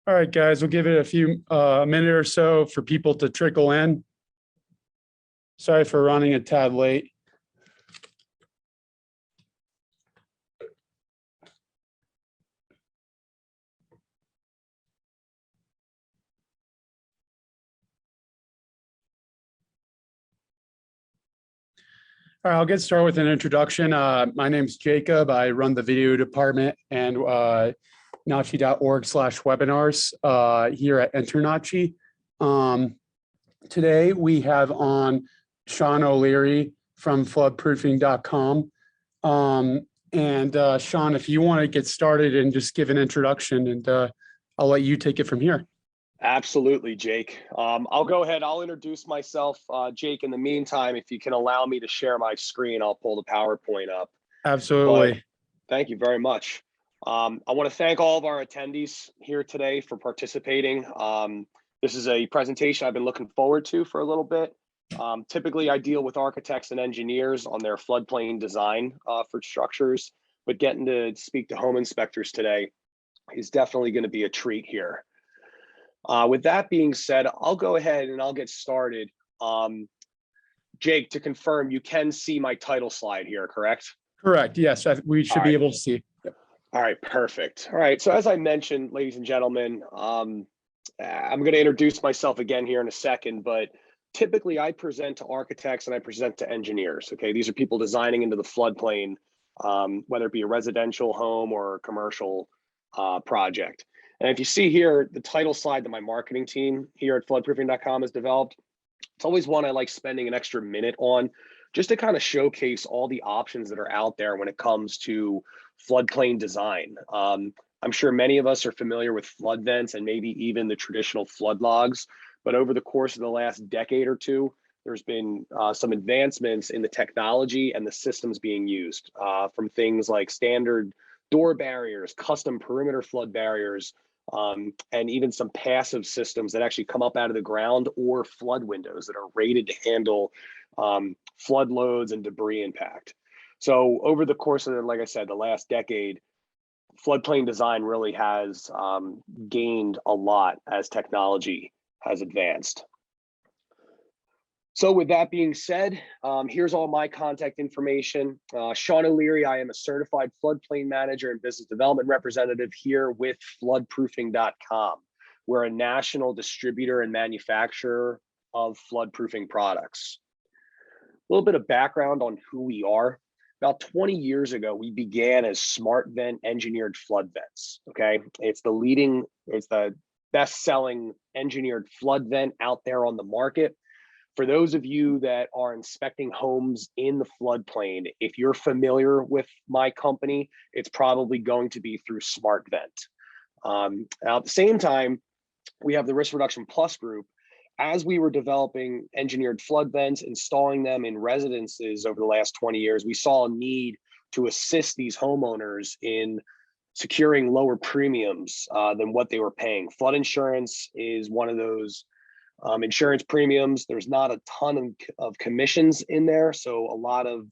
All right, guys, we'll give it a minute or so for people to trickle in. Sorry for running a tad late. All right, I'll get started with an introduction. My name's Jacob. I run the video department and nachi.org/webinars here at InterNACHI. Today we have on Sean O'Leary from floodproofing.com. Sean, if you want to get started and just give an introduction, and I'll let you take it from here. Absolutely, Jake. I'll go ahead. I'll introduce myself. Jake, in the meantime, if you can allow me to share my screen, I'll pull the PowerPoint up. Absolutely. But thank you very much. I want to thank all of our attendees here today for participating. This is a presentation I've been looking forward to for a little bit. Typically, I deal with architects and engineers on their floodplain design for structures, but getting to speak to home inspectors today is definitely going to be a treat here. With that being said, I'll go ahead and I'll get started. Jake, to confirm, you can see my title slide here, correct? Correct. Yes, we should be able to see. Yep. All right, perfect. All right, so as I mentioned, ladies and gentlemen, I'm going to introduce myself again here in a second, but typically I present to architects and I present to engineers. Okay, these are people designing into the floodplain, whether it be a residential home or a commercial project. And if you see here, the title slide that my marketing team here at floodproofing.com has developed, it's always one I like spending an extra minute on, just to kind of showcase all the options that are out there when it comes to floodplain design. I'm sure many of us are familiar with flood vents and maybe even the traditional flood logs, but over the course of the last decade or two, there's been some advancements in the technology and the systems being used, from things like standard door barriers, custom perimeter flood barriers, and even some passive systems that actually come up out of the ground, or flood windows that are rated to handle flood loads and debris impact. So over the course of, like I said, the last decade, floodplain design really has gained a lot as technology has advanced. So with that being said, here's all my contact information. Sean O'Leary, I am a certified floodplain manager and business development representative here with floodproofing.com. We're a national distributor and manufacturer of floodproofing products. A little bit of background on who we are. About 20 years ago, we began as smart vent engineered flood vents. Okay, it's the best-selling engineered flood vent out there on the market. For those of you that are inspecting homes in the floodplain, if you're familiar with my company, it's probably going to be through Smart Vent. Now at the same time, we have the Risk Reduction Plus group. As we were developing engineered flood vents, installing them in residences over the last 20 years, we saw a need to assist these homeowners in securing lower premiums than what they were paying. Flood insurance is one of those insurance premiums. There's not a ton of commissions in there, so a lot of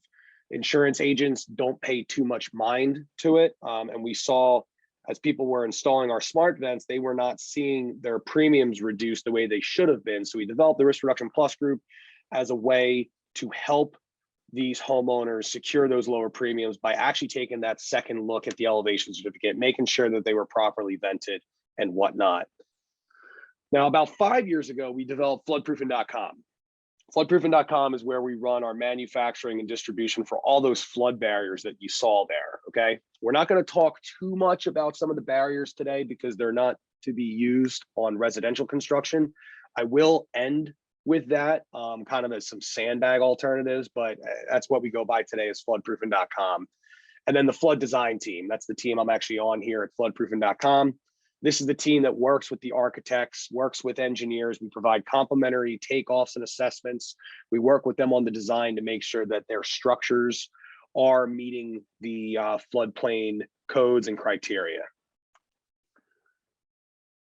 insurance agents don't pay too much mind to it. And we saw, as people were installing our smart vents, they were not seeing their premiums reduced the way they should have been. So we developed the Risk Reduction Plus group as a way to help these homeowners secure those lower premiums by actually taking that second look at the elevation certificate, making sure that they were properly vented and whatnot. Now, about 5 years ago, we developed floodproofing.com. Floodproofing.com is where we run our manufacturing and distribution for all those flood barriers that you saw there, okay? We're not gonna talk too much about some of the barriers today because they're not to be used on residential construction. I will end with that, kind of as some sandbag alternatives, but that's what we go by today is floodproofing.com. And then the flood design team, that's the team I'm actually on here at floodproofing.com. This is the team that works with the architects, works with engineers. We provide complimentary takeoffs and assessments. We work with them on the design to make sure that their structures are meeting the floodplain codes and criteria.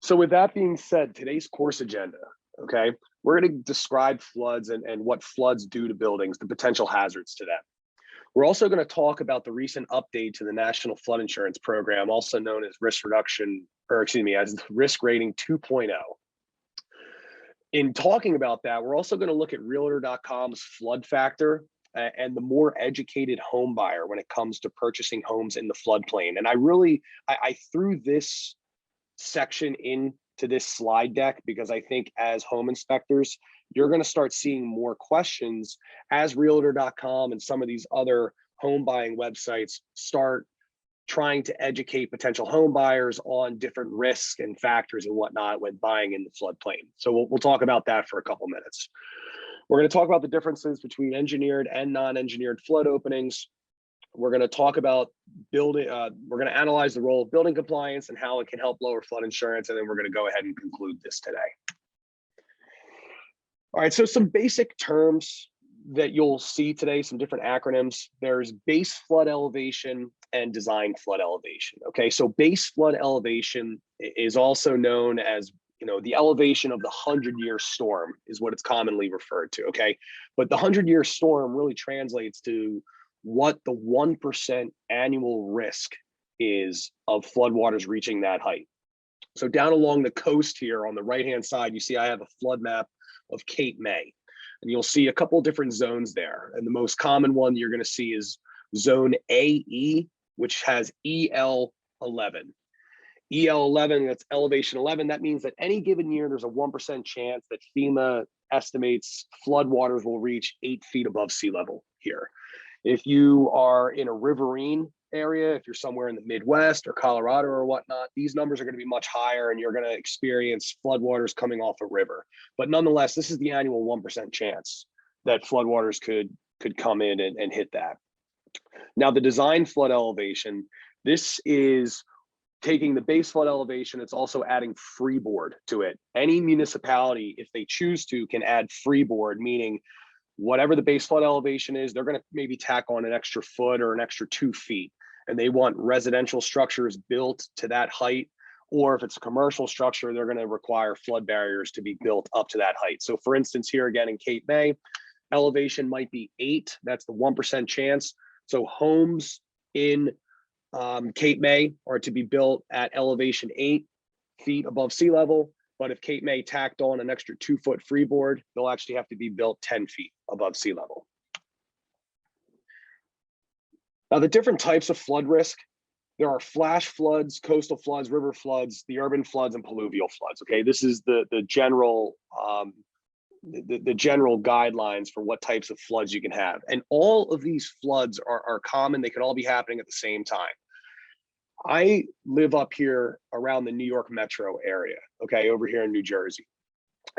So with that being said, today's course agenda, okay, we're going to describe floods and what floods do to buildings, the potential hazards to them. We're also going to talk about the recent update to the National Flood Insurance Program, also known as risk reduction, or excuse me, as risk rating 2.0. In talking about that, we're also going to look at Realtor.com's flood factor and the more educated home buyer when it comes to purchasing homes in the floodplain. And I threw this section into this slide deck because I think as home inspectors, you're going to start seeing more questions as Realtor.com and some of these other home buying websites start trying to educate potential home buyers on different risks and factors and whatnot when buying in the floodplain. So we'll talk about that for a couple minutes. We're going to talk about the differences between engineered and non-engineered flood openings. We're going to talk about building, we're going to analyze the role of building compliance and how it can help lower flood insurance. And then we're going to go ahead and conclude this today. All right, so some basic terms that you'll see today, some different acronyms. There's base flood elevation and design flood elevation. Okay, so base flood elevation is also known as, the elevation of the 100-year storm is what it's commonly referred to. Okay, but the 100-year storm really translates to what the 1% annual risk is of floodwaters reaching that height. So down along the coast here on the right-hand side, you see I have a flood map of Cape May. And you'll see a couple different zones there. And the most common one you're going to see is zone AE, which has EL11. EL11, that's elevation 11. That means that any given year, there's a 1% chance that FEMA estimates floodwaters will reach 8 feet above sea level here. If you are in a riverine area, if you're somewhere in the Midwest or Colorado or whatnot, these numbers are going to be much higher and you're going to experience floodwaters coming off a river. But nonetheless, this is the annual 1% chance that floodwaters could come in and hit that. Now, the design flood elevation, this is taking the base flood elevation, it's also adding freeboard to it. Any municipality, if they choose to, can add freeboard, meaning whatever the base flood elevation is, they're going to maybe tack on an extra foot or an extra 2 feet. And they want residential structures built to that height. Or if it's a commercial structure, they're going to require flood barriers to be built up to that height. So for instance, here again in Cape May, elevation might be 8. That's the 1% chance. So homes in Cape May are to be built at elevation 8 feet above sea level. But if Cape May tacked on an extra 2-foot freeboard, they'll actually have to be built 10 feet above sea level. Now, the different types of flood risk, there are flash floods, coastal floods, river floods, the urban floods, and pluvial floods. Okay, this is the general general guidelines for what types of floods you can have. And all of these floods are common. They could all be happening at the same time. I live up here around the New York metro area, okay, over here in New Jersey.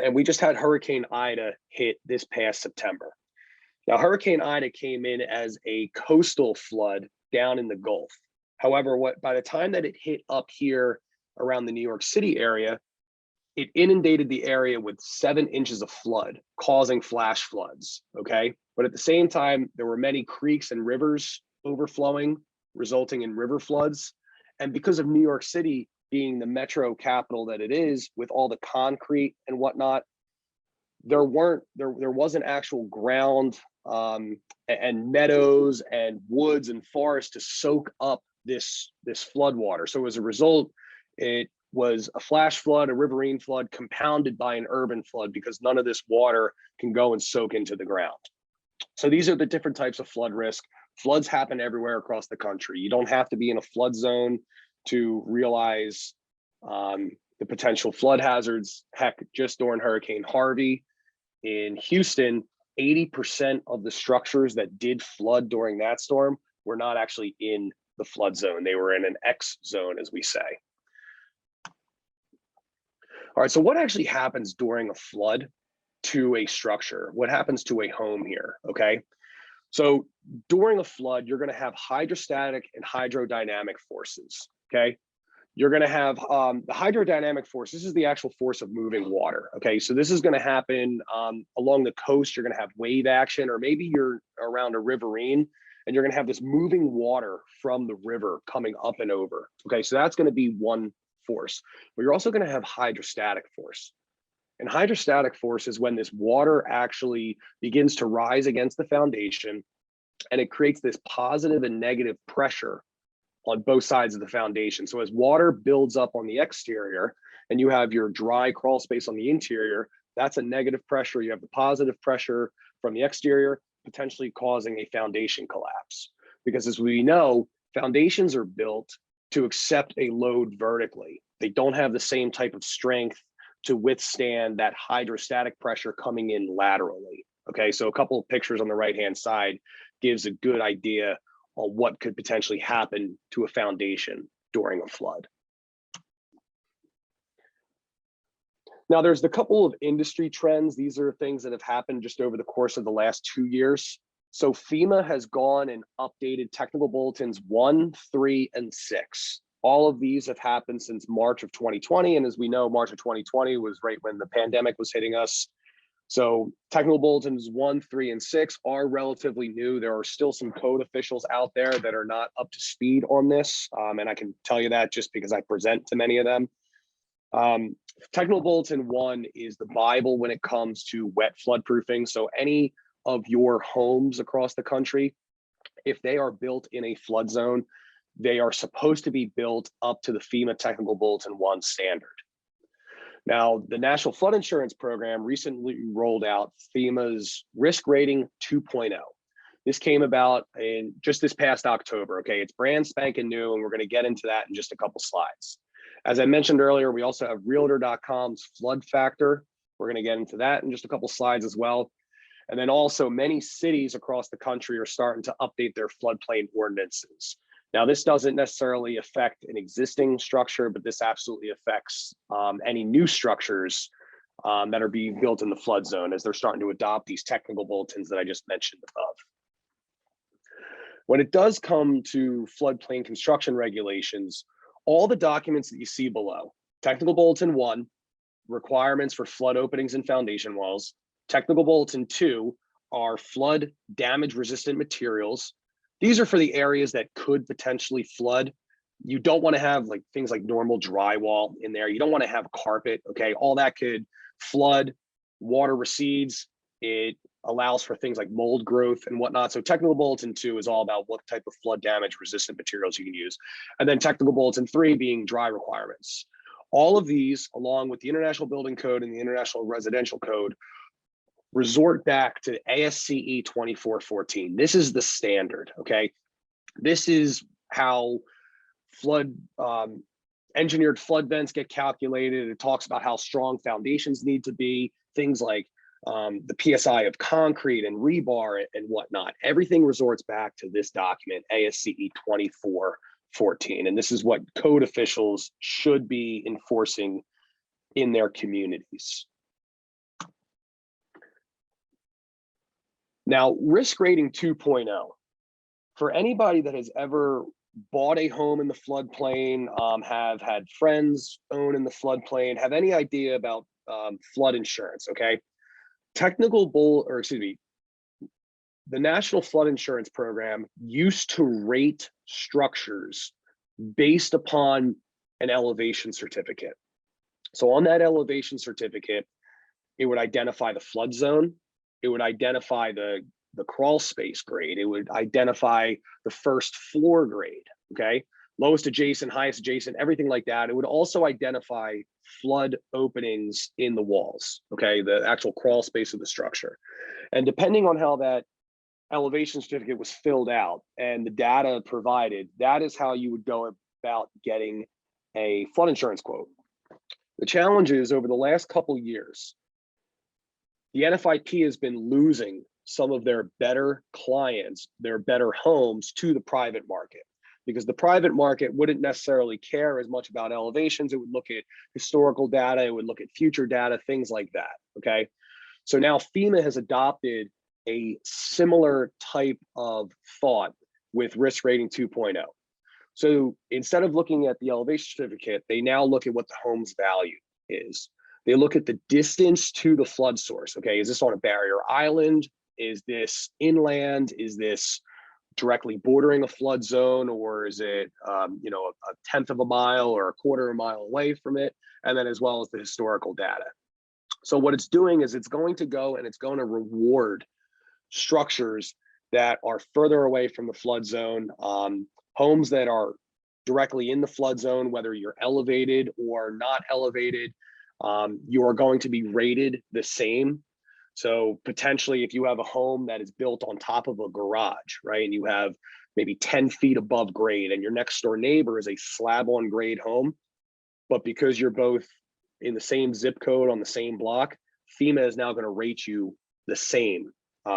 And we just had Hurricane Ida hit this past September. Now, Hurricane Ida came in as a coastal flood down in the Gulf. However, by the time that it hit up here around the New York City area, it inundated the area with 7 inches of flood, causing flash floods, okay? But at the same time, there were many creeks and rivers overflowing, resulting in river floods. And because of New York City being the metro capital that it is, with all the concrete and whatnot, there wasn't actual ground and meadows and woods and forests to soak up this flood water. So as a result, it was a flash flood, a riverine flood, compounded by an urban flood because none of this water can go and soak into the ground. So these are the different types of flood risk. Floods happen everywhere across the country. You don't have to be in a flood zone to realize the potential flood hazards. Heck, just during Hurricane Harvey in Houston, 80% of the structures that did flood during that storm were not actually in the flood zone. They were in an X zone, as we say. All right, so what actually happens during a flood to a structure? What happens to a home here, okay? So during a flood, you're gonna have hydrostatic and hydrodynamic forces, okay? You're gonna have the hydrodynamic force. This is the actual force of moving water, okay? So this is gonna happen along the coast. You're gonna have wave action, or maybe you're around a riverine and you're gonna have this moving water from the river coming up and over, okay? So that's gonna be one force, but you're also gonna have hydrostatic force. And hydrostatic force is when this water actually begins to rise against the foundation and it creates this positive and negative pressure on both sides of the foundation. So as water builds up on the exterior and you have your dry crawl space on the interior, that's a negative pressure. You have the positive pressure from the exterior, potentially causing a foundation collapse. Because as we know, foundations are built to accept a load vertically. They don't have the same type of strength to withstand that hydrostatic pressure coming in laterally. Okay, so a couple of pictures on the right-hand side gives a good idea on what could potentially happen to a foundation during a flood. Now, there's a couple of industry trends. These are things that have happened just over the course of the last 2 years. So FEMA has gone and updated technical bulletins 1, 3, and 6. All of these have happened since March of 2020. And as we know, March of 2020 was right when the pandemic was hitting us. So technical bulletins 1, 3, and 6 are relatively new. There are still some code officials out there that are not up to speed on this. And I can tell you that just because I present to many of them. Technical bulletin 1 is the Bible when it comes to wet floodproofing. So any of your homes across the country, if they are built in a flood zone, they are supposed to be built up to the FEMA technical bulletin 1 standard. Now, the National Flood Insurance Program recently rolled out FEMA's risk rating 2.0. This came about in just this past October. Okay, it's brand spanking new, and we're going to get into that in just a couple slides. As I mentioned earlier, we also have Realtor.com's flood factor. We're going to get into that in just a couple slides as well. And then also many cities across the country are starting to update their floodplain ordinances. Now, this doesn't necessarily affect an existing structure, but this absolutely affects any new structures that are being built in the flood zone as they're starting to adopt these technical bulletins that I just mentioned above. When it does come to floodplain construction regulations, all the documents that you see below, technical bulletin 1, requirements for flood openings and foundation walls, technical bulletin 2 are flood damage resistant materials. These are for the areas that could potentially flood. You don't want to have like things like normal drywall in there. You don't want to have carpet, okay? All that could flood, water recedes. It allows for things like mold growth and whatnot. So technical bulletin 2 is all about what type of flood damage resistant materials you can use. And then technical bulletin 3 being dry requirements. All of these, along with the International Building Code and the International Residential Code, resort back to ASCE 2414. This is the standard, okay? This is how flood engineered flood vents get calculated. It talks about how strong foundations need to be, things like the PSI of concrete and rebar and whatnot. Everything resorts back to this document, ASCE 2414. And this is what code officials should be enforcing in their communities. Now, risk rating 2.0, for anybody that has ever bought a home in the floodplain, have had friends own in the floodplain, have any idea about flood insurance, okay? The National Flood Insurance Program used to rate structures based upon an elevation certificate. So on that elevation certificate, it would identify the flood zone. It would identify the crawl space grade. It would identify the first floor grade, okay? Lowest adjacent, highest adjacent, everything like that. It would also identify flood openings in the walls, okay? The actual crawl space of the structure. And depending on how that elevation certificate was filled out and the data provided, that is how you would go about getting a flood insurance quote. The challenge is over the last couple of years, the NFIP has been losing some of their better clients, their better homes to the private market, because the private market wouldn't necessarily care as much about elevations. It would look at historical data, it would look at future data, things like that, okay? So now FEMA has adopted a similar type of thought with risk rating 2.0. So instead of looking at the elevation certificate, they now look at what the home's value is. They look at the distance to the flood source. Okay, is this on a barrier island? Is this inland? Is this directly bordering a flood zone, or is it a tenth of a mile or a quarter of a mile away from it? And then as well as the historical data. So what it's doing is it's going to go and it's going to reward structures that are further away from the flood zone, homes that are directly in the flood zone, whether you're elevated or not elevated, you are going to be rated the same. So potentially if you have a home that is built on top of a garage, right, and you have maybe 10 feet above grade and your next door neighbor is a slab on grade home, but because you're both in the same zip code on the same block, FEMA is now going to rate you the same.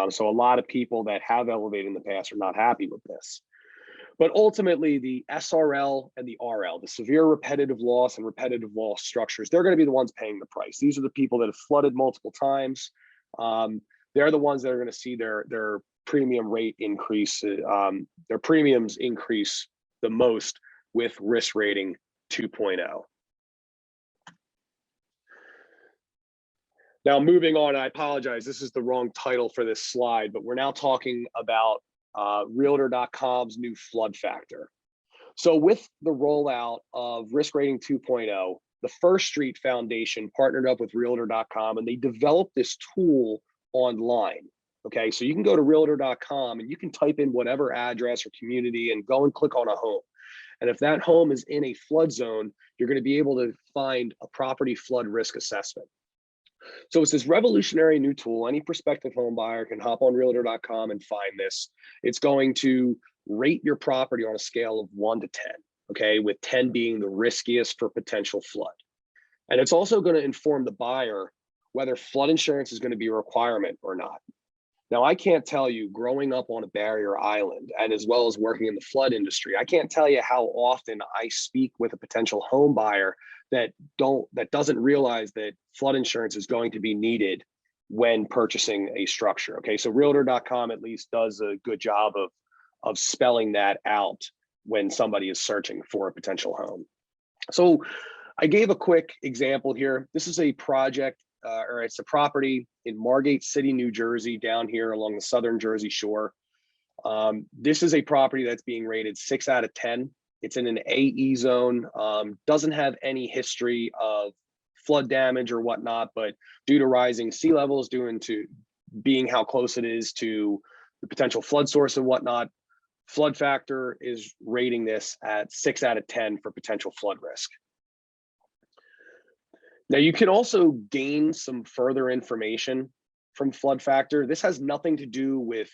So a lot of people that have elevated in the past are not happy with this. But ultimately, the SRL and the RL, the severe repetitive loss and repetitive loss structures, they're going to be the ones paying the price. These are the people that have flooded multiple times. They're the ones that are going to see their premium rate increase, their premiums increase the most with risk rating 2.0. Now, moving on, I apologize, this is the wrong title for this slide, but we're now talking about Realtor.com's new flood factor. So with the rollout of risk rating 2.0, the First Street Foundation partnered up with Realtor.com and they developed this tool online. Okay, so you can go to Realtor.com and you can type in whatever address or community and go and click on a home. And if that home is in a flood zone, you're going to be able to find a property flood risk assessment. So it's this revolutionary new tool. Any prospective home buyer can hop on Realtor.com and find this. It's going to rate your property on a scale of 1 to 10, okay, with 10 being the riskiest for potential flood. And it's also going to inform the buyer whether flood insurance is going to be a requirement or not. Now, I can't tell you, growing up on a barrier island and as well as working in the flood industry, I can't tell you how often I speak with a potential home buyer that doesn't realize that flood insurance is going to be needed when purchasing a structure. Okay, so Realtor.com at least does a good job of spelling that out when somebody is searching for a potential home. So I gave a quick example here. This is a project, or it's a property in Margate City, New Jersey, down here along the southern Jersey shore. This is a property that's being rated 6 out of 10. It's in an AE zone, doesn't have any history of flood damage or whatnot, but due to rising sea levels, due to being how close it is to the potential flood source and whatnot, flood factor is rating this at 6 out of 10 for potential flood risk. Now, you can also gain some further information from flood factor. This has nothing to do with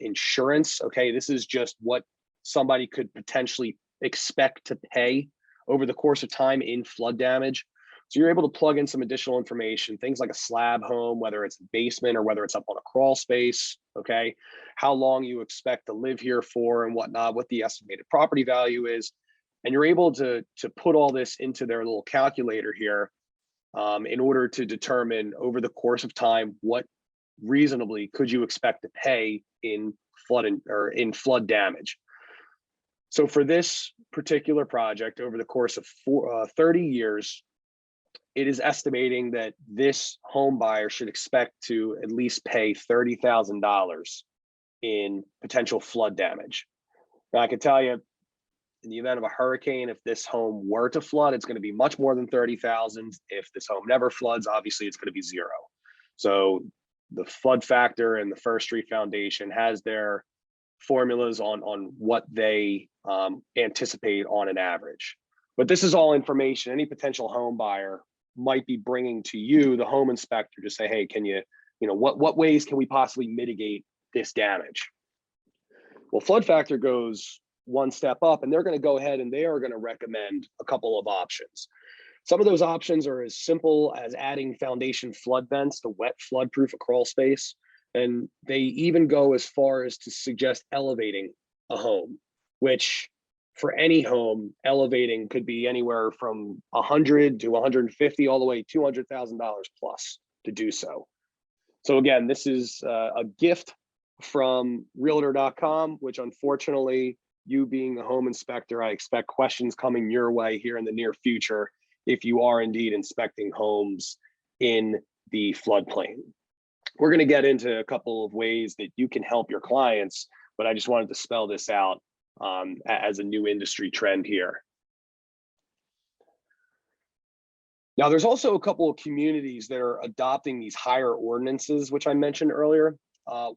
insurance, okay? This is just what somebody could potentially expect to pay over the course of time in flood damage. So you're able to plug in some additional information, things like a slab home, whether it's a basement or whether it's up on a crawl space, okay? How long you expect to live here for and whatnot, what the estimated property value is. And you're able to put all this into their little calculator here in order to determine over the course of time, what reasonably could you expect to pay in flood damage. So for this particular project, over the course of 30 years, it is estimating that this home buyer should expect to at least pay $30,000 in potential flood damage. Now, I can tell you, in the event of a hurricane, if this home were to flood, it's going to be much more than 30,000. If this home never floods, obviously it's going to be zero. So the flood factor and the First Street Foundation has their formulas on what they anticipate on an average. But this is all information any potential home buyer might be bringing to you, the home inspector, to say, hey, can you what ways can we possibly mitigate this damage? Well, flood factor goes one step up, and they're going to go ahead and they are going to recommend a couple of options. Some of those options are as simple as adding foundation flood vents to wet floodproof a crawl space. And they even go as far as to suggest elevating a home, which for any home, elevating could be anywhere from 100 to 150, all the way $200,000 plus to do so. So again, this is a gift from Realtor.com, which unfortunately, you being a home inspector, I expect questions coming your way here in the near future if you are indeed inspecting homes in the floodplain. We're going to get into a couple of ways that you can help your clients, but I just wanted to spell this out as a new industry trend here. Now, there's also a couple of communities that are adopting these higher ordinances, which I mentioned earlier.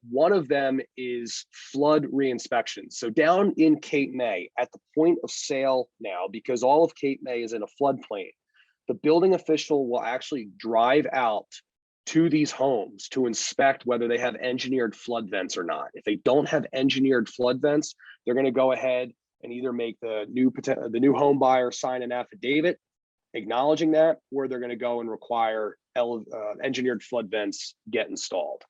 One of them is flood reinspection. So down in Cape May, at the point of sale now, because all of Cape May is in a floodplain, the building official will actually drive out to these homes to inspect whether they have engineered flood vents or not. If they don't have engineered flood vents, they're going to go ahead and either make the new home buyer sign an affidavit acknowledging that, or they're going to go and require engineered flood vents get installed.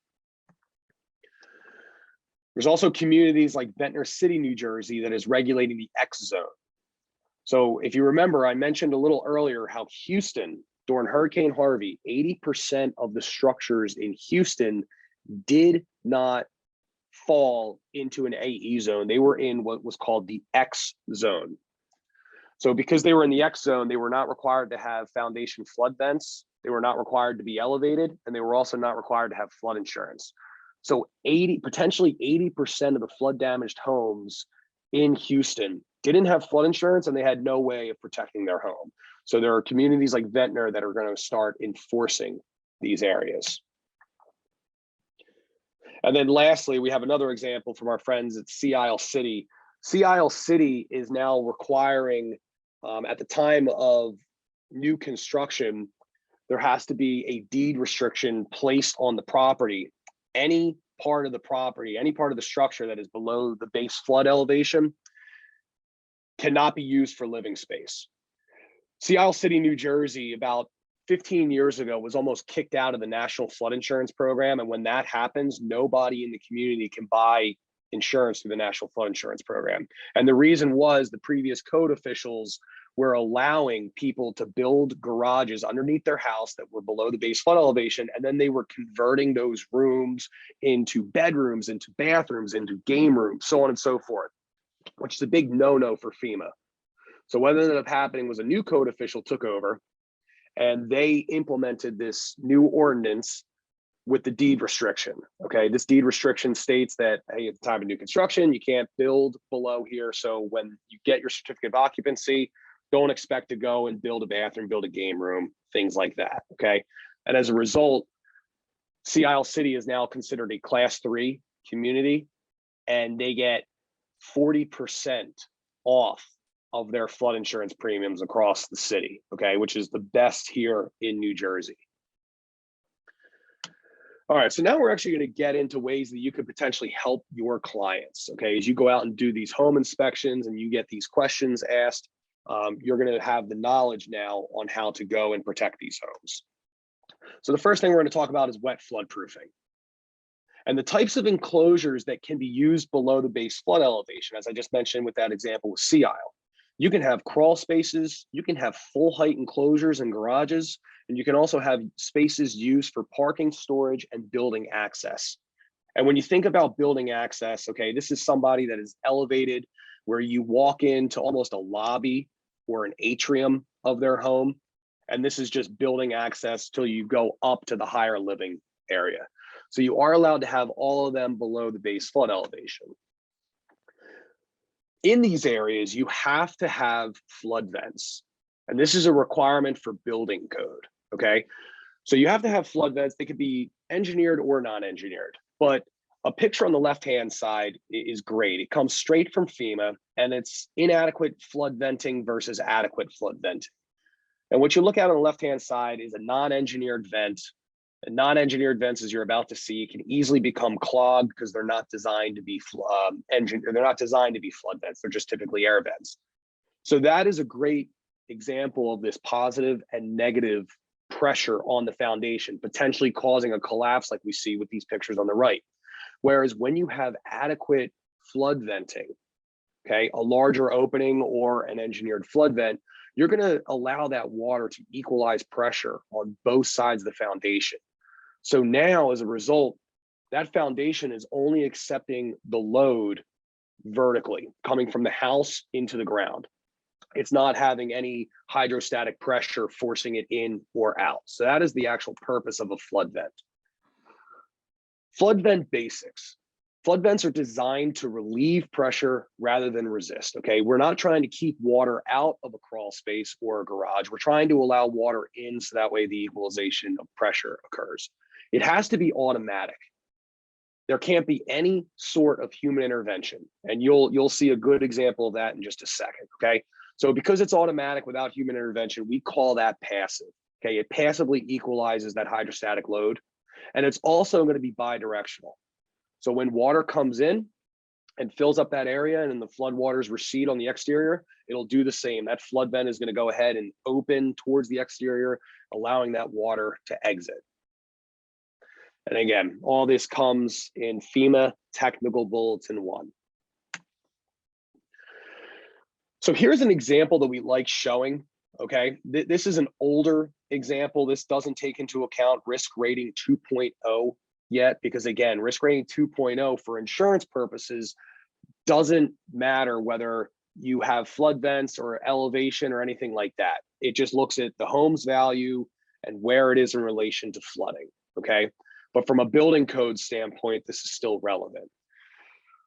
There's also communities like Ventnor City, New Jersey, that is regulating the X zone. So if you remember, I mentioned a little earlier how Houston, during Hurricane Harvey, 80% of the structures in Houston did not fall into an AE zone. They were in what was called the X zone. So because they were in the X zone, they were not required to have foundation flood vents. They were not required to be elevated, and they were also not required to have flood insurance. So potentially 80% of the flood damaged homes in Houston didn't have flood insurance, and they had no way of protecting their home. So there are communities like Ventnor that are going to start enforcing these areas. And then lastly, we have another example from our friends at Sea Isle City. Sea Isle City is now requiring, at the time of new construction, there has to be a deed restriction placed on the property. Any part of the property, any part of the structure that is below the base flood elevation cannot be used for living space. Sea Isle City, New Jersey, about 15 years ago, was almost kicked out of the National Flood Insurance Program. And when that happens, nobody in the community can buy insurance through the National Flood Insurance Program. And the reason was the previous code officials were allowing people to build garages underneath their house that were below the base flood elevation. And then they were converting those rooms into bedrooms, into bathrooms, into game rooms, so on and so forth, which is a big no-no for FEMA. So what ended up happening was a new code official took over, and they implemented this new ordinance with the deed restriction. Okay, this deed restriction states that, hey, at the time of new construction, you can't build below here. So when you get your certificate of occupancy, don't expect to go and build a bathroom, build a game room, things like that. Okay, and as a result, Sea Isle City is now considered a Class 3 community, and they get 40% off of their flood insurance premiums across the city, okay, which is the best here in New Jersey. All right, so now we're actually going to get into ways that you could potentially help your clients, okay? As you go out and do these home inspections and you get these questions asked, you're going to have the knowledge now on how to go and protect these homes. So the first thing we're going to talk about is wet flood proofing. And the types of enclosures that can be used below the base flood elevation, as I just mentioned with that example with Sea Isle. You can have crawl spaces, you can have full height enclosures and garages, and you can also have spaces used for parking, storage, and building access. And when you think about building access, okay, this is somebody that is elevated where you walk into almost a lobby or an atrium of their home. And this is just building access till you go up to the higher living area. So you are allowed to have all of them below the base flood elevation. In these areas, you have to have flood vents. And this is a requirement for building code, okay? So you have to have flood vents. They could be engineered or non-engineered, but a picture on the left-hand side is great. It comes straight from FEMA, and it's inadequate flood venting versus adequate flood venting. And what you look at on the left-hand side is a non-engineered vent. And non-engineered vents, as you're about to see, can easily become clogged because they're not designed to be they're not designed to be flood vents. They're just typically air vents. So that is a great example of this positive and negative pressure on the foundation, potentially causing a collapse like we see with these pictures on the right. Whereas when you have adequate flood venting, okay, a larger opening or an engineered flood vent, you're going to allow that water to equalize pressure on both sides of the foundation. So now, as a result, that foundation is only accepting the load vertically, coming from the house into the ground. It's not having any hydrostatic pressure forcing it in or out. So that is the actual purpose of a flood vent. Flood vent basics. Flood vents are designed to relieve pressure rather than resist, okay? We're not trying to keep water out of a crawl space or a garage. We're trying to allow water in so that way the equalization of pressure occurs. It has to be automatic. there can't be any sort of human intervention. And you'll see a good example of that in just a second, okay? So because it's automatic without human intervention, we call that passive, okay? It passively equalizes that hydrostatic load. And it's also going to be bidirectional. So when water comes in and fills up that area and then the flood waters recede on the exterior, it'll do the same. That flood vent is going to go ahead and open towards the exterior, allowing that water to exit. And again, all this comes in FEMA Technical Bulletin 1. So here's an example that we like showing, okay? This is an older example. This doesn't take into account risk rating 2.0 yet, because again, risk rating 2.0 for insurance purposes doesn't matter whether you have flood vents or elevation or anything like that. It just looks at the home's value and where it is in relation to flooding, okay? But from a building code standpoint, this is still relevant.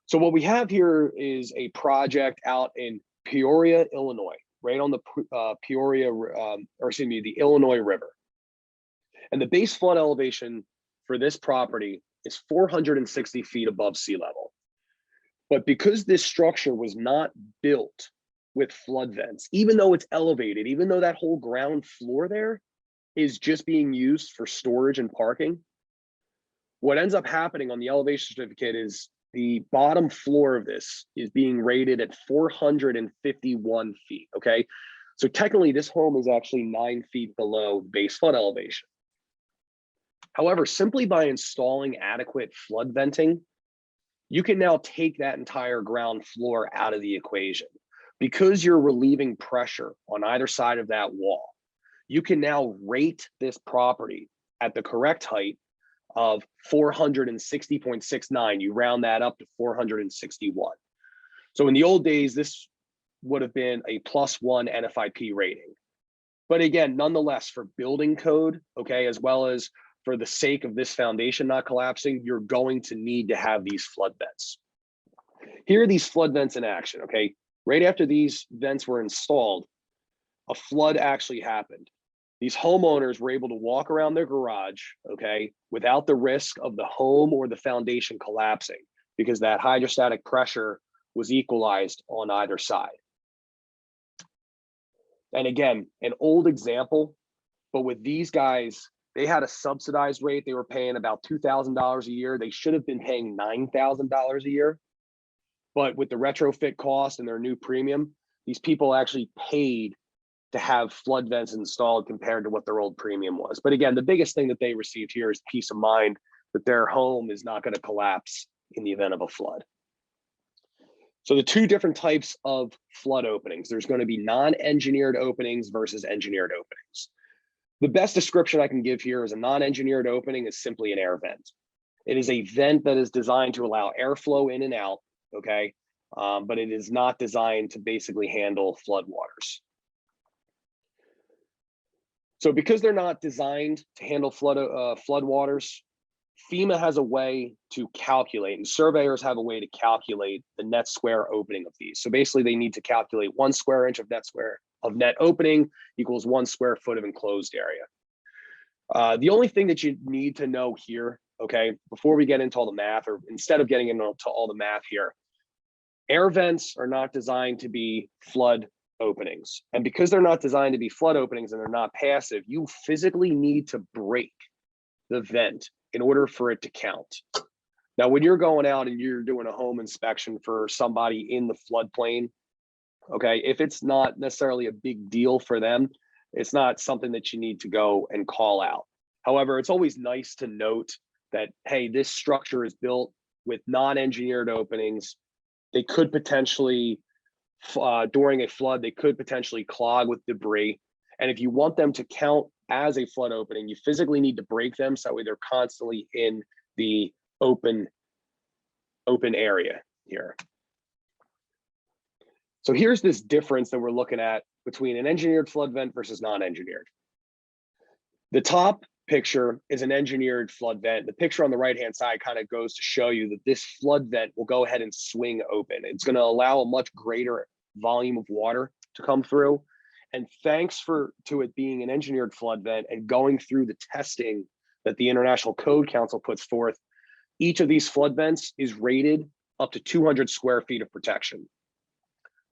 So what we have here is a project out in Peoria, Illinois, right on the the Illinois River. And the base flood elevation for this property is 460 feet above sea level. But because this structure was not built with flood vents, even though it's elevated, even though that whole ground floor there is just being used for storage and parking, what ends up happening on the elevation certificate is the bottom floor of this is being rated at 451 feet, okay? So technically this home is actually 9 feet below base flood elevation. However, simply by installing adequate flood venting, you can now take that entire ground floor out of the equation. Because you're relieving pressure on either side of that wall, you can now rate this property at the correct height of 460.69. You round that up to 461. So in the old days, this would have been a +1 NFIP rating. But again, nonetheless, for building code, okay, as well as for the sake of this foundation not collapsing, you're going to need to have these flood vents. Here are these flood vents in action, okay? Right after these vents were installed, a flood actually happened. These homeowners were able to walk around their garage, okay, without the risk of the home or the foundation collapsing, because that hydrostatic pressure was equalized on either side. And again, an old example, but with these guys, they had a subsidized rate. They were paying about $2,000 a year. They should have been paying $9,000 a year. But with the retrofit cost and their new premium, these people actually paid to have flood vents installed compared to what their old premium was. But again, the biggest thing that they received here is peace of mind that their home is not going to collapse in the event of a flood. So the two different types of flood openings, there's going to be non-engineered openings versus engineered openings. The best description I can give here is a non-engineered opening is simply an air vent. It is a vent that is designed to allow airflow in and out, okay? But it is not designed to basically handle flood waters. So because they're not designed to handle flood waters, FEMA has a way to calculate, and surveyors have a way to calculate the net square opening of these. So basically they need to calculate 1 square inch of net opening equals 1 square foot of enclosed area. The only thing that you need to know here, okay, before we get into all the math, or instead of getting into all the math here, air vents are not designed to be flood openings. And because they're not designed to be flood openings and they're not passive, you physically need to break the vent in order for it to count. Now, when you're going out and you're doing a home inspection for somebody in the floodplain, okay, if it's not necessarily a big deal for them, it's not something that you need to go and call out. However, it's always nice to note that, hey, this structure is built with non-engineered openings. They could potentially, during a flood, they could potentially clog with debris. And if you want them to count as a flood opening, you physically need to break them so that way they're constantly in the open area here. So here's this difference that we're looking at between an engineered flood vent versus non-engineered. The top picture is an engineered flood vent. The picture on the right-hand side kind of goes to show you that this flood vent will go ahead and swing open. It's going to allow a much greater volume of water to come through. And thanks to it being an engineered flood vent and going through the testing that the International Code Council puts forth, Each of these flood vents is rated up to 200 square feet of protection.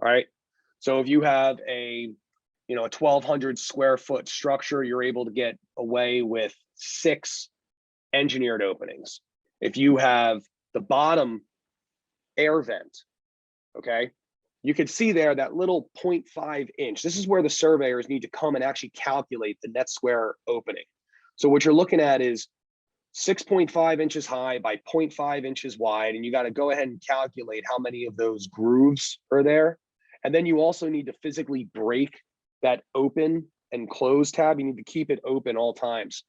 All right. So if you have a 1,200 square foot structure, you're able to get away with 6 engineered openings. If you have the bottom air vent, okay, you can see there that little 0.5 inch. This is where the surveyors need to come and actually calculate the net square opening. So what you're looking at is 6.5 inches high by 0.5 inches wide, and you got to go ahead and calculate how many of those grooves are there. And then you also need to physically break that open and close tab. You need to keep it open all times.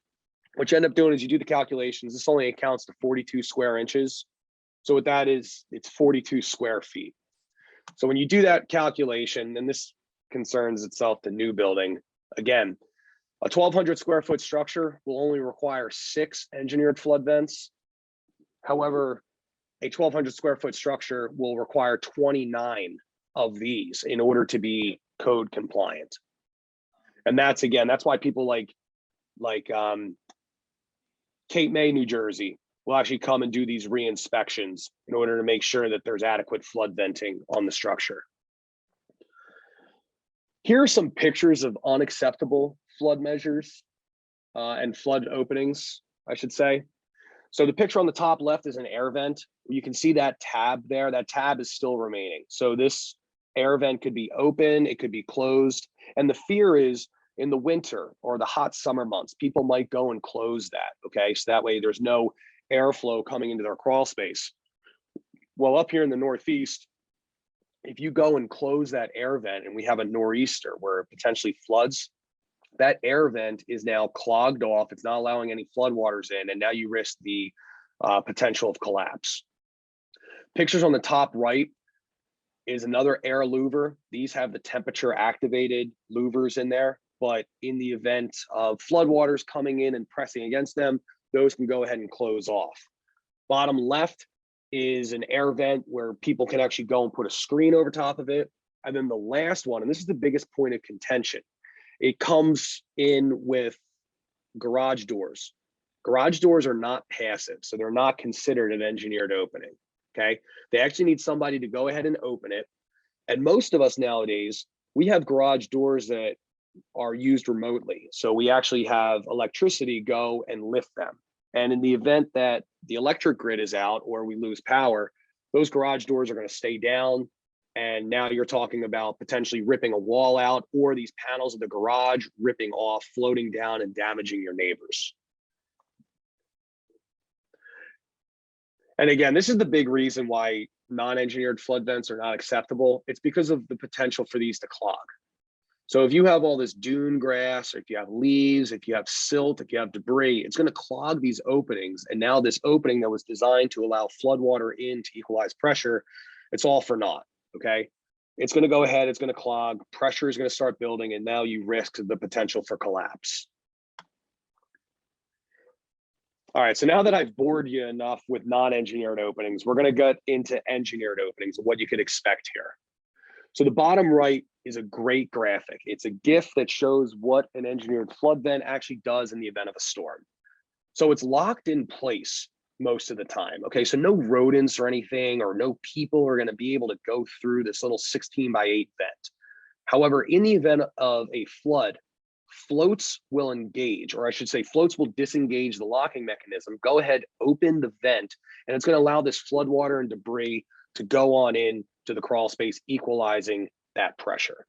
What you end up doing is you do the calculations. This only accounts to 42 square inches. So what that is, it's 42 square feet. So when you do that calculation, and this concerns itself to new building, again, a 1,200 square foot structure will only require 6 engineered flood vents. However, a 1,200 square foot structure will require 29 of these in order to be code compliant. And that's why people like Cape May, New Jersey, will actually come and do these re-inspections in order to make sure that there's adequate flood venting on the structure. Here are some pictures of unacceptable flood measures and flood openings, I should say. So the picture on the top left is an air vent. You can see that tab there. That tab is still remaining. So this air vent could be open, it could be closed. And the fear is in the winter or the hot summer months, people might go and close that, okay? So that way there's no airflow coming into their crawl space. Well, up here in the Northeast, if you go and close that air vent and we have a nor'easter where it potentially floods, that air vent is now clogged off. It's not allowing any floodwaters in, and now you risk the potential of collapse. Pictures on the top right is another air louver. These have the temperature activated louvers in there, but in the event of floodwaters coming in and pressing against them, those can go ahead and close off. Bottom left is an air vent where people can actually go and put a screen over top of it. And then the last one, and this is the biggest point of contention, it comes in with garage doors. Garage doors are not passive, so they're not considered an engineered opening, okay? They actually need somebody to go ahead and open it. And most of us nowadays, we have garage doors that are used remotely. So we actually have electricity go and lift them. And in the event that the electric grid is out or we lose power, those garage doors are going to stay down. And now you're talking about potentially ripping a wall out or these panels of the garage ripping off, floating down and damaging your neighbors. And again, this is the big reason why non-engineered flood vents are not acceptable. It's because of the potential for these to clog. So if you have all this dune grass, or if you have leaves, if you have silt, if you have debris, it's going to clog these openings. And now this opening that was designed to allow floodwater in to equalize pressure, it's all for naught, okay? It's going to go ahead, it's going to clog, pressure is going to start building, and now you risk the potential for collapse. All right, so now that I've bored you enough with non-engineered openings, we're going to get into engineered openings and what you could expect here. So the bottom right is a great graphic. It's a GIF that shows what an engineered flood vent actually does in the event of a storm. So it's locked in place most of the time. Okay, so no rodents or anything, or no people are going to be able to go through this little 16x8 vent. However, in the event of a flood, floats will engage, or I should say floats will disengage the locking mechanism, go ahead, open the vent, and it's going to allow this flood water and debris to go on in to the crawl space, equalizing that pressure.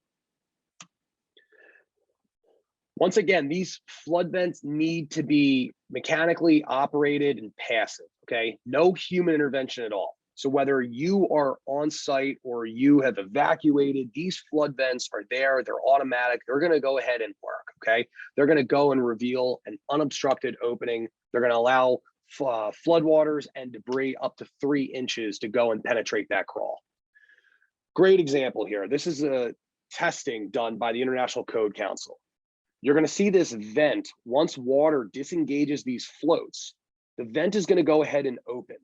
Once again, these flood vents need to be mechanically operated and passive, okay? No human intervention at all. So whether you are on site or you have evacuated, these flood vents are there, they're automatic, they're gonna go ahead and work, okay? They're gonna go and reveal an unobstructed opening. They're gonna allow floodwaters and debris up to 3 inches to go and penetrate that crawl. Great example here. This is a testing done by the International Code Council. You're going to see this vent, once water disengages these floats, the vent is going to go ahead and open.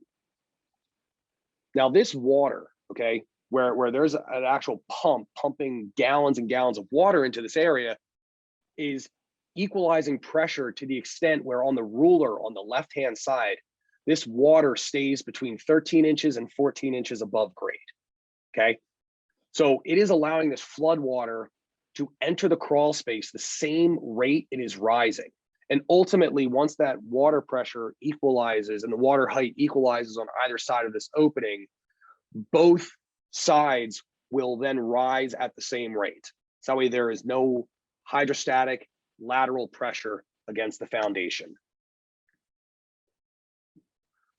Now this water, okay, where there's an actual pump pumping gallons and gallons of water into this area, is equalizing pressure to the extent where on the ruler on the left-hand side, this water stays between 13 inches and 14 inches above grade, okay? So it is allowing this flood water to enter the crawl space the same rate it is rising. And ultimately, once that water pressure equalizes and the water height equalizes on either side of this opening, both sides will then rise at the same rate. So that way there is no hydrostatic lateral pressure against the foundation.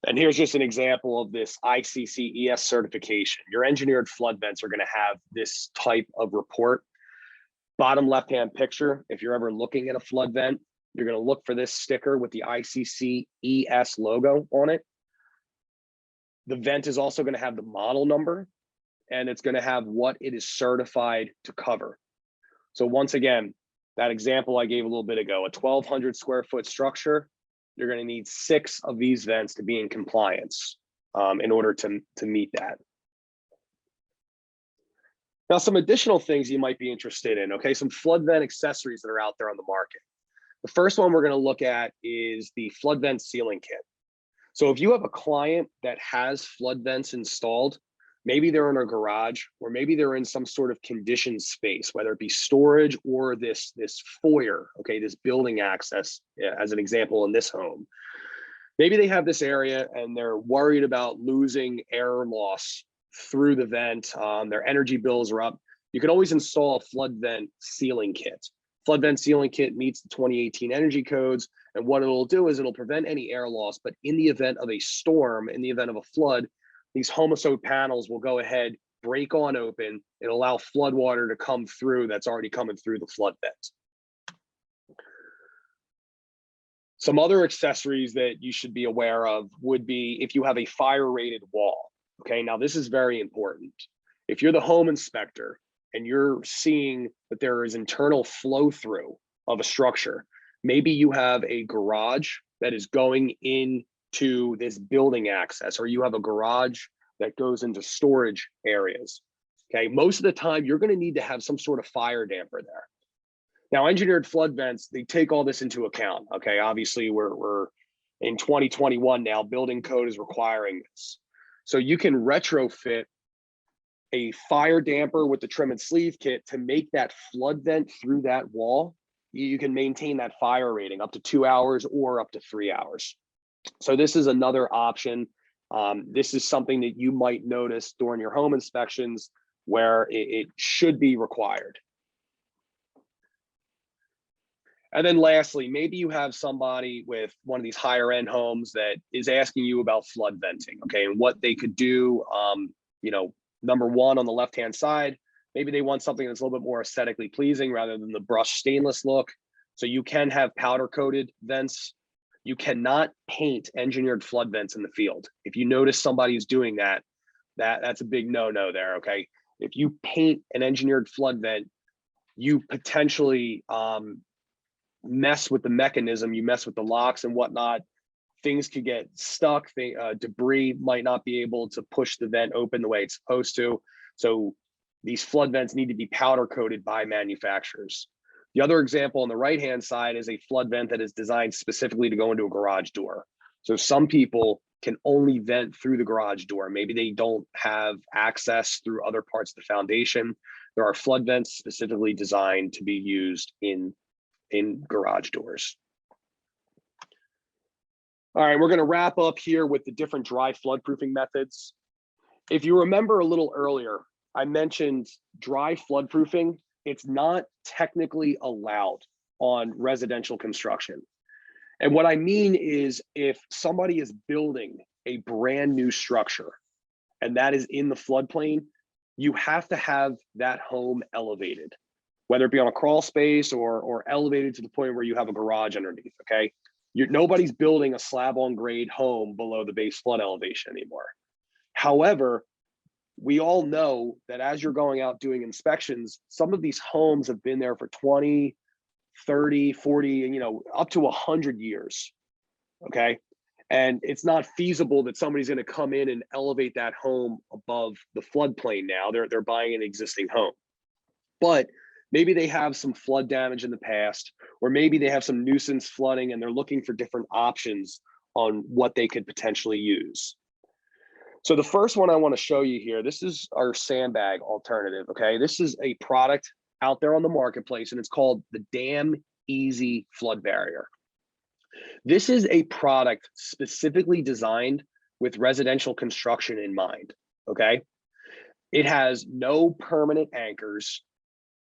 And here's just an example of this ICC ES certification. Your engineered flood vents are going to have this type of report. Bottom left-hand picture, if you're ever looking at a flood vent, you're going to look for this sticker with the ICC ES logo on it. The vent is also going to have the model number, and it's going to have what it is certified to cover. So once again, that example I gave a little bit ago, a 1,200 square foot structure, you're going to need 6 of these vents to be in compliance in order to meet that. Now, some additional things you might be interested in, okay? Some flood vent accessories that are out there on the market. The first one we're going to look at is the flood vent sealing kit. So if you have a client that has flood vents installed, maybe they're in a garage, or maybe they're in some sort of conditioned space, whether it be storage or this foyer, okay, this building access, as an example in this home. Maybe they have this area and they're worried about losing air loss through the vent. Their energy bills are up. You can always install a flood vent sealing kit. Flood vent sealing kit meets the 2018 energy codes. And what it'll do is it'll prevent any air loss, but in the event of a storm, in the event of a flood, these homosode panels will go ahead, break on open, and allow flood water to come through that's already coming through the flood vent. Some other accessories that you should be aware of would be if you have a fire rated wall. Okay, now this is very important. If you're the home inspector and you're seeing that there is internal flow through of a structure, maybe you have a garage that is going into this building access, or you have a garage that goes into storage areas. Okay, most of the time you're going to need to have some sort of fire damper there. Now, engineered flood vents, they take all this into account. Okay, obviously we're in 2021 now, building code is requiring this. So you can retrofit a fire damper with the trim and sleeve kit to make that flood vent through that wall. You can maintain that fire rating up to 2 hours or up to 3 hours. So this is another option. This is something that you might notice during your home inspections where it should be required. And then lastly, maybe you have somebody with one of these higher end homes that is asking you about flood venting, okay, and what they could do. You know, number one on the left-hand side, maybe they want something that's a little bit more aesthetically pleasing rather than the brushed stainless look. So you can have powder coated vents. You cannot paint engineered flood vents in the field. If you notice somebody who's doing that, that's a big no-no there, okay? If you paint an engineered flood vent, you potentially mess with the mechanism, you mess with the locks and whatnot. Things could get stuck. Debris might not be able to push the vent open the way it's supposed to. So these flood vents need to be powder coated by manufacturers. The other example on the right-hand side is a flood vent that is designed specifically to go into a garage door. So some people can only vent through the garage door. Maybe they don't have access through other parts of the foundation. There are flood vents specifically designed to be used in garage doors. All right, we're going to wrap up here with the different dry floodproofing methods. If you remember a little earlier, I mentioned dry floodproofing. It's not technically allowed on residential construction. And what I mean is if somebody is building a brand new structure and that is in the floodplain, you have to have that home elevated, whether it be on a crawl space or elevated to the point where you have a garage underneath, okay? Nobody's building a slab on grade home below the base flood elevation anymore. However, we all know that as you're going out doing inspections, some of these homes have been there for 20, 30, 40, and up to 100 years, okay? And it's not feasible that somebody's gonna come in and elevate that home above the floodplain now. They're buying an existing home. But maybe they have some flood damage in the past, or maybe they have some nuisance flooding and they're looking for different options on what they could potentially use. So the first one I want to show you here, this is our sandbag alternative, okay? This is a product out there on the marketplace, and it's called the Dam Easy Flood Barrier. This is a product specifically designed with residential construction in mind, okay? It has no permanent anchors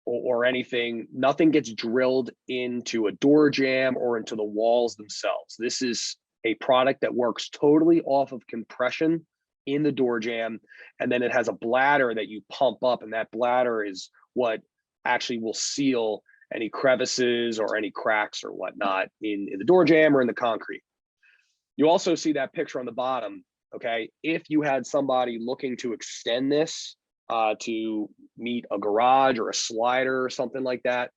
or anything. Nothing gets drilled into a door jamb or into the walls themselves. This is a product that works totally off of compression in the door jamb, and then it has a bladder that you pump up, and that bladder is what actually will seal any crevices or any cracks or whatnot in the door jamb or in the concrete. You also see that picture on the bottom, okay? If you had somebody looking to extend this to meet a garage or a slider or something like that,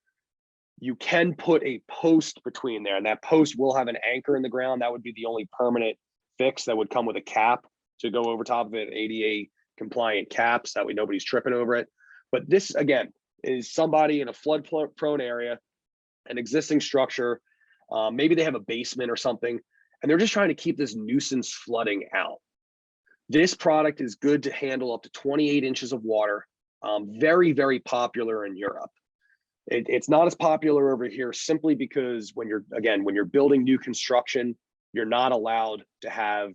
you can put a post between there, and that post will have an anchor in the ground. That would be the only permanent fix that would come with a cap to go over top of it, ADA compliant caps, that way nobody's tripping over it. But this, again, is somebody in a flood prone area, an existing structure, maybe they have a basement or something, and they're just trying to keep this nuisance flooding out. This product is good to handle up to 28 inches of water. Very, very popular in Europe. It's not as popular over here simply because when you're building new construction, you're not allowed to have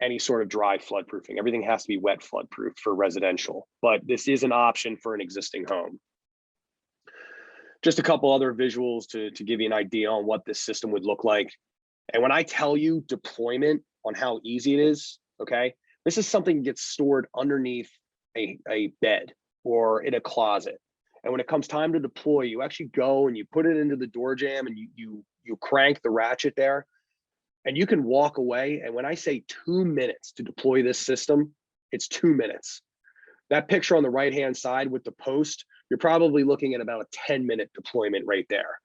any sort of dry floodproofing. Everything has to be wet floodproof for residential, but this is an option for an existing home. Just a couple other visuals to give you an idea on what this system would look like. And when I tell you deployment on how easy it is, okay, this is something that gets stored underneath a bed or in a closet. And when it comes time to deploy, you actually go and you put it into the door jamb and you crank the ratchet there, and you can walk away. And when I say 2 minutes to deploy this system, it's 2 minutes. That picture on the right-hand side with the post, you're probably looking at about a 10-minute deployment right there.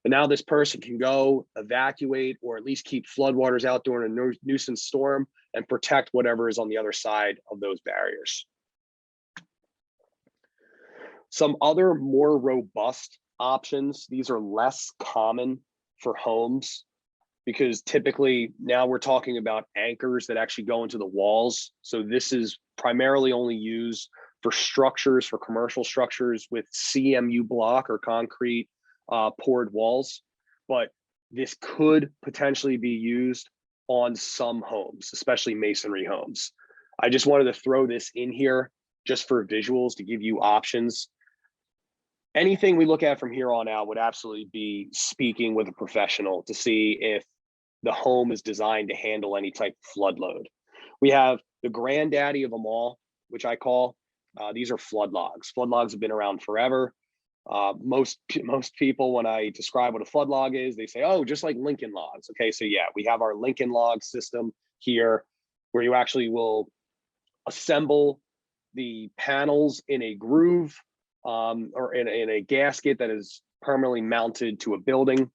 And now this person can go evacuate or at least keep floodwaters out during a nuisance storm and protect whatever is on the other side of those barriers. Some other more robust options, these are less common for homes because typically now we're talking about anchors that actually go into the walls. So this is primarily only used for structures, for commercial structures with CMU block or concrete poured walls, but this could potentially be used on some homes, especially masonry homes. I just wanted to throw this in here just for visuals to give you options. Anything we look at from here on out would absolutely be speaking with a professional to see if the home is designed to handle any type of flood load. We have the granddaddy of them all, which I call, these are flood logs. Flood logs have been around forever. Most people, when I describe what a flood log is, they say, oh, just like Lincoln logs. Okay, so yeah, we have our Lincoln log system here where you actually will assemble the panels in a groove or in a gasket that is permanently mounted to a building.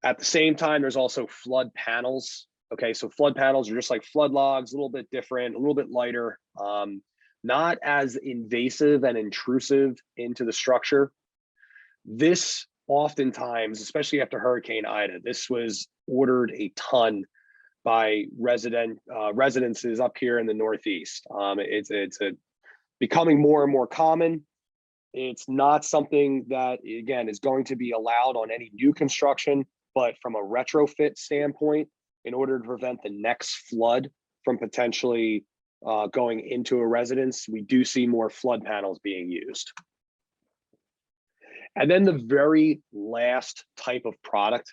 At the same time, there's also flood panels. Okay, so flood panels are just like flood logs, a little bit different, a little bit lighter, not as invasive and intrusive into the structure. This oftentimes, especially after Hurricane Ida, this was ordered a ton by residences up here in the Northeast. It's becoming more and more common. It's not something that, again, is going to be allowed on any new construction, but from a retrofit standpoint, in order to prevent the next flood from potentially going into a residence, we do see more flood panels being used. And then the very last type of product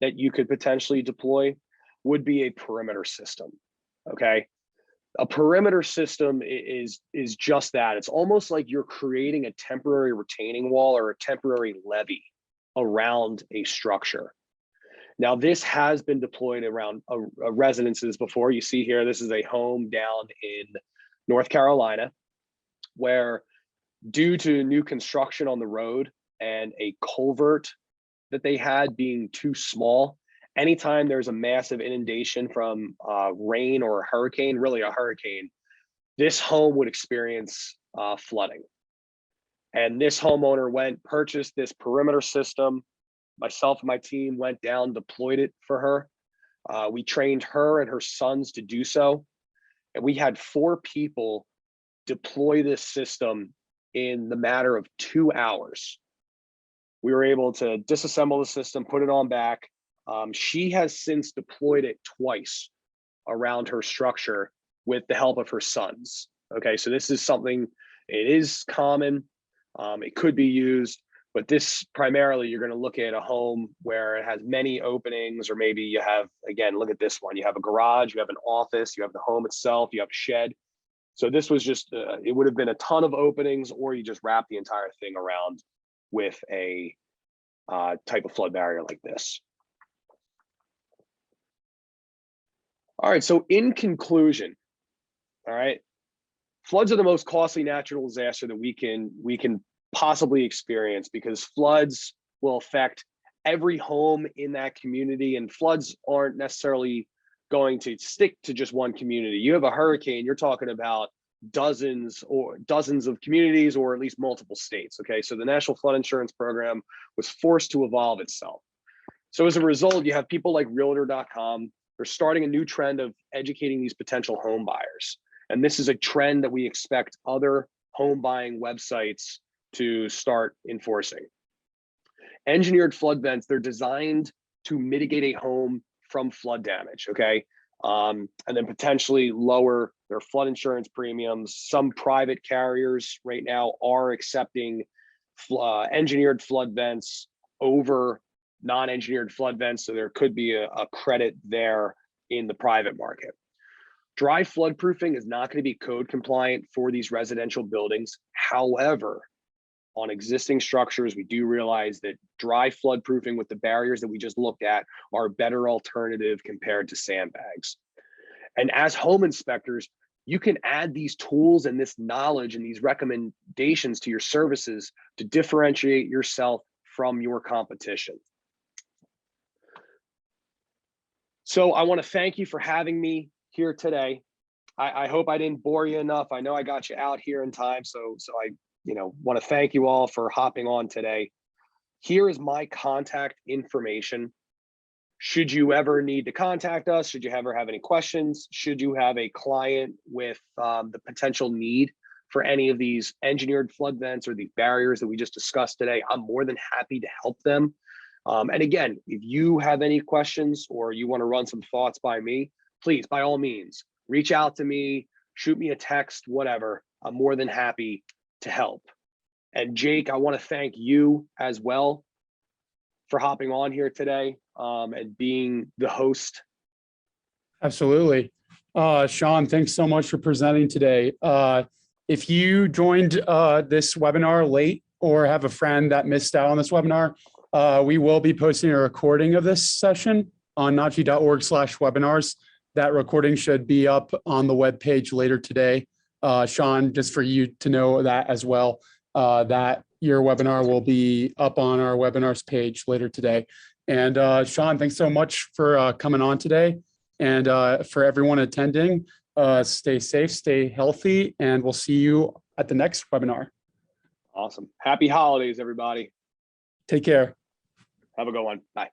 that you could potentially deploy would be a perimeter system, okay? A perimeter system is just that. It's almost like you're creating a temporary retaining wall or a temporary levee around a structure. Now, this has been deployed around residences before. You see here, this is a home down in North Carolina, where due to new construction on the road and a culvert that they had being too small, anytime there's a massive inundation from rain or a hurricane, really a hurricane, this home would experience flooding. And this homeowner purchased this perimeter system. Myself and my team went down, deployed it for her. We trained her and her sons to do so. And we had 4 people deploy this system in the matter of 2 hours. We were able to disassemble the system, put it on back. She has since deployed it twice around her structure with the help of her sons. Okay, so this is something, it is common. It could be used, but this primarily, you're going to look at a home where it has many openings, or maybe you have, again, look at this one. You have a garage, you have an office, you have the home itself, you have a shed. So this was just, it would have been a ton of openings, or you just wrap the entire thing around with a type of flood barrier like this. All right, so in conclusion, all right, floods are the most costly natural disaster that we can possibly experience, because floods will affect every home in that community, and floods aren't necessarily going to stick to just one community. You have a hurricane, you're talking about dozens of communities, or at least multiple states. Okay, so the National Flood Insurance Program was forced to evolve itself. So as a result, you have people like realtor.com. They're starting a new trend of educating these potential home buyers. And this is a trend that we expect other home buying websites to start enforcing. Engineered flood vents, they're designed to mitigate a home from flood damage, okay? And then potentially lower their flood insurance premiums. Some private carriers right now are accepting engineered flood vents over non-engineered flood vents, so there could be a credit there in the private market. Dry floodproofing is not going to be code compliant for these residential buildings. However, on existing structures, we do realize that dry floodproofing with the barriers that we just looked at are a better alternative compared to sandbags. And as home inspectors, you can add these tools and this knowledge and these recommendations to your services to differentiate yourself from your competition. So I want to thank you for having me here today. I hope I didn't bore you enough. I know I got you out here in time, so I want to thank you all for hopping on today. Here is my contact information. Should you ever need to contact us, should you ever have any questions, should you have a client with the potential need for any of these engineered flood vents or these barriers that we just discussed today, I'm more than happy to help them. And again, if you have any questions or you want to run some thoughts by me, please, by all means, reach out to me, shoot me a text, whatever. I'm more than happy to help. And Jake, I want to thank you as well for hopping on here today and being the host. Absolutely. Sean, thanks so much for presenting today. If you joined this webinar late or have a friend that missed out on this webinar, we will be posting a recording of this session on nachi.org/webinars. That recording should be up on the webpage later today. Sean, just for you to know that as well, that your webinar will be up on our webinars page later today. And Sean, thanks so much for coming on today. And for everyone attending, stay safe, stay healthy, and we'll see you at the next webinar. Awesome. Happy holidays, everybody. Take care. Have a good one. Bye.